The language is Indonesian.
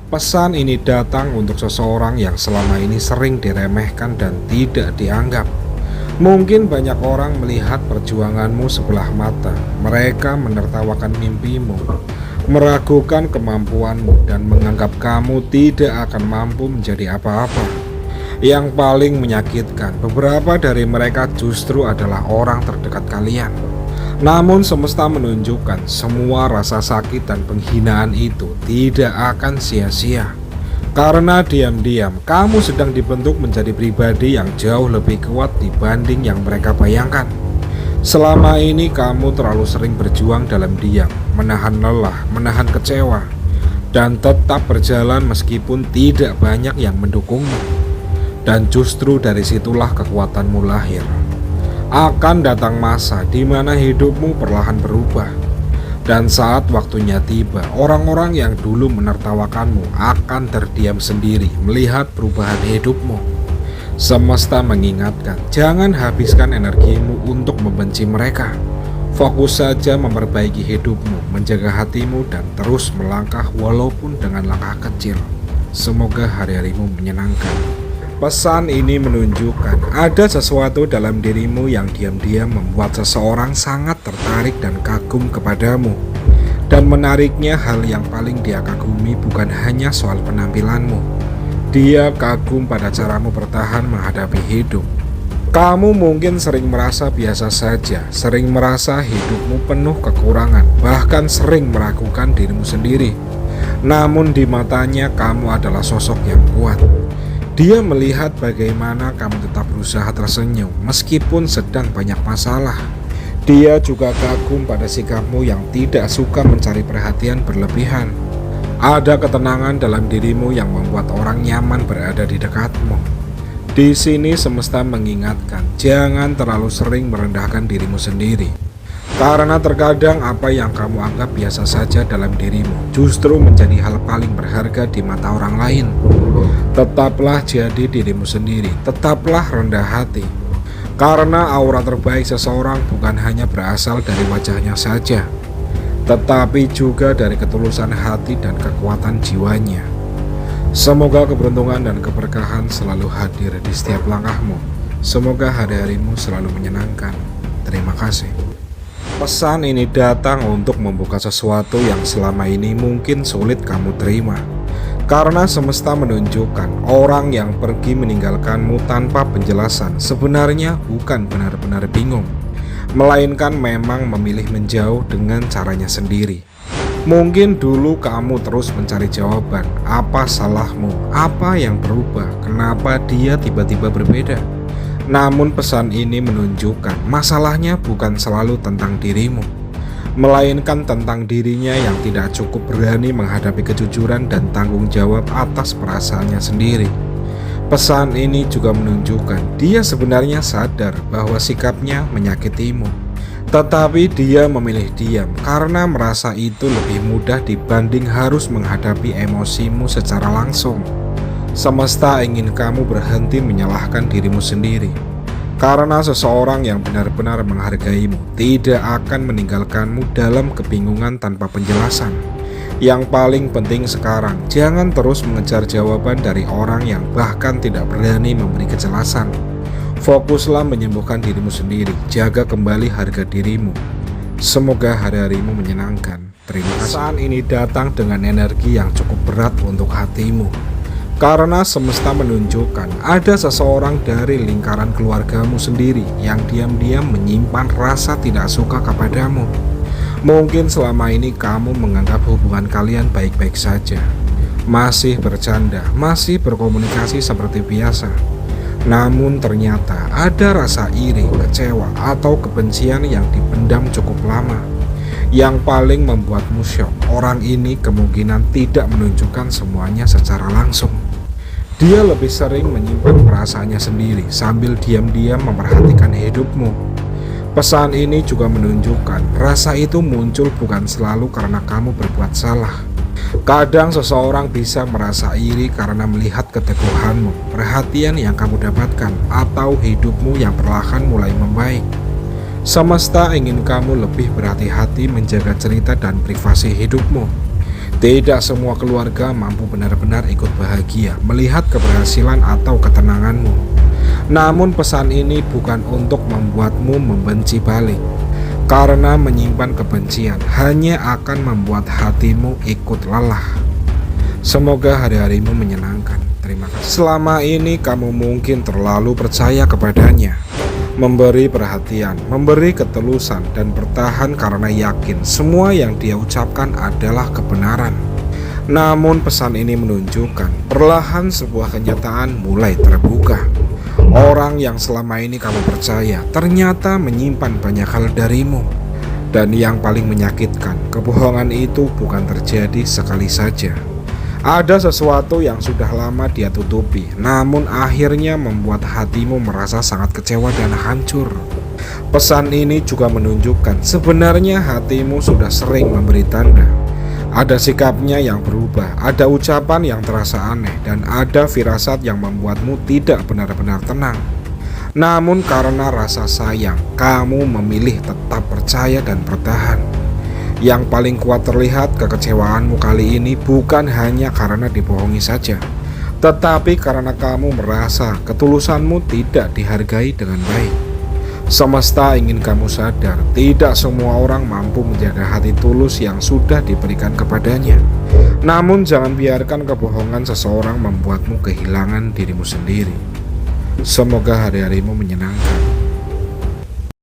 Pesan ini datang untuk seseorang yang selama ini sering diremehkan dan tidak dianggap. Mungkin banyak orang melihat perjuanganmu sebelah mata. Mereka menertawakan mimpimu, meragukan kemampuanmu, dan menganggap kamu tidak akan mampu menjadi apa-apa. Yang paling menyakitkan, beberapa dari mereka justru adalah orang terdekat kalian. Namun semesta menunjukkan semua rasa sakit dan penghinaan itu tidak akan sia-sia. Karena diam-diam kamu sedang dibentuk menjadi pribadi yang jauh lebih kuat dibanding yang mereka bayangkan. Selama ini kamu terlalu sering berjuang dalam diam, menahan lelah, menahan kecewa, dan tetap berjalan meskipun tidak banyak yang mendukungmu. Dan justru dari situlah kekuatanmu lahir. Akan datang masa di mana hidupmu perlahan berubah. Dan saat waktunya tiba, orang-orang yang dulu menertawakanmu akan terdiam sendiri melihat perubahan hidupmu. Semesta mengingatkan, jangan habiskan energimu untuk membenci mereka. Fokus saja memperbaiki hidupmu, menjaga hatimu, dan terus melangkah walaupun dengan langkah kecil. Semoga hari-harimu menyenangkan. Pesan ini menunjukkan ada sesuatu dalam dirimu yang diam-diam membuat seseorang sangat tertarik dan kagum kepadamu. Dan menariknya, hal yang paling dia kagumi bukan hanya soal penampilanmu. Dia kagum pada caramu bertahan menghadapi hidup. Kamu mungkin sering merasa biasa saja, sering merasa hidupmu penuh kekurangan, bahkan sering meragukan dirimu sendiri. Namun di matanya kamu adalah sosok yang kuat. Dia melihat bagaimana kamu tetap berusaha tersenyum meskipun sedang banyak masalah. Dia juga kagum pada sikapmu yang tidak suka mencari perhatian berlebihan. Ada ketenangan dalam dirimu yang membuat orang nyaman berada di dekatmu. Di sini semesta mengingatkan, jangan terlalu sering merendahkan dirimu sendiri. Karena terkadang apa yang kamu anggap biasa saja dalam dirimu justru menjadi hal paling berharga di mata orang lain. Tetaplah jadi dirimu sendiri, tetaplah rendah hati. Karena aura terbaik seseorang bukan hanya berasal dari wajahnya saja, tetapi juga dari ketulusan hati dan kekuatan jiwanya. Semoga keberuntungan dan keberkahan selalu hadir di setiap langkahmu. Semoga hari-harimu selalu menyenangkan. Terima kasih. Pesan ini datang untuk membuka sesuatu yang selama ini mungkin sulit kamu terima. Karena semesta menunjukkan orang yang pergi meninggalkanmu tanpa penjelasan sebenarnya bukan benar-benar bingung, melainkan memang memilih menjauh dengan caranya sendiri. Mungkin dulu kamu terus mencari jawaban, apa salahmu, apa yang berubah, kenapa dia tiba-tiba berbeda. Namun pesan ini menunjukkan masalahnya bukan selalu tentang dirimu, melainkan tentang dirinya yang tidak cukup berani menghadapi kejujuran dan tanggung jawab atas perasaannya sendiri. Pesan ini juga menunjukkan dia sebenarnya sadar bahwa sikapnya menyakitimu, tetapi dia memilih diam karena merasa itu lebih mudah dibanding harus menghadapi emosimu secara langsung. Semesta ingin kamu berhenti menyalahkan dirimu sendiri. Karena seseorang yang benar-benar menghargaimu tidak akan meninggalkanmu dalam kebingungan tanpa penjelasan. Yang paling penting sekarang, jangan terus mengejar jawaban dari orang yang bahkan tidak berani memberi kejelasan. Fokuslah menyembuhkan dirimu sendiri, jaga kembali harga dirimu. Semoga hari-harimu menyenangkan. Terima kasih. Pesan ini datang dengan energi yang cukup berat untuk hatimu. Karena semesta menunjukkan ada seseorang dari lingkaran keluargamu sendiri yang diam-diam menyimpan rasa tidak suka kepadamu. Mungkin selama ini kamu menganggap hubungan kalian baik-baik saja, masih bercanda, masih berkomunikasi seperti biasa. Namun ternyata ada rasa iri, kecewa, atau kebencian yang dipendam cukup lama. Yang paling membuatmu syok, orang ini kemungkinan tidak menunjukkan semuanya secara langsung. Dia lebih sering menyimpan perasaannya sendiri sambil diam-diam memperhatikan hidupmu. Pesan ini juga menunjukkan rasa itu muncul bukan selalu karena kamu berbuat salah. Kadang seseorang bisa merasa iri karena melihat keteguhanmu, perhatian yang kamu dapatkan, atau hidupmu yang perlahan mulai membaik. Semesta ingin kamu lebih berhati-hati menjaga cerita dan privasi hidupmu. Tidak semua keluarga mampu benar-benar ikut bahagia melihat keberhasilan atau ketenanganmu. Namun pesan ini bukan untuk membuatmu membenci balik, karena menyimpan kebencian hanya akan membuat hatimu ikut lelah. Semoga hari-harimu menyenangkan. Terima kasih. Selama ini kamu mungkin terlalu percaya kepadanya, memberi perhatian, memberi ketulusan, dan bertahan karena yakin semua yang dia ucapkan adalah kebenaran. Namun pesan ini menunjukkan perlahan sebuah kenyataan mulai terbuka. Orang yang selama ini kamu percaya ternyata menyimpan banyak hal darimu. Dan yang paling menyakitkan, kebohongan itu bukan terjadi sekali saja. Ada sesuatu yang sudah lama dia tutupi, namun akhirnya membuat hatimu merasa sangat kecewa dan hancur. Pesan ini juga menunjukkan sebenarnya hatimu sudah sering memberi tanda. Ada sikapnya yang berubah, ada ucapan yang terasa aneh, dan ada firasat yang membuatmu tidak benar-benar tenang. Namun karena rasa sayang, kamu memilih tetap percaya dan bertahan. Yang paling kuat terlihat kekecewaanmu kali ini bukan hanya karena dibohongi saja, tetapi karena kamu merasa ketulusanmu tidak dihargai dengan baik. Semesta ingin kamu sadar, tidak semua orang mampu menjaga hati tulus yang sudah diberikan kepadanya. Namun jangan biarkan kebohongan seseorang membuatmu kehilangan dirimu sendiri. Semoga hari-harimu menyenangkan.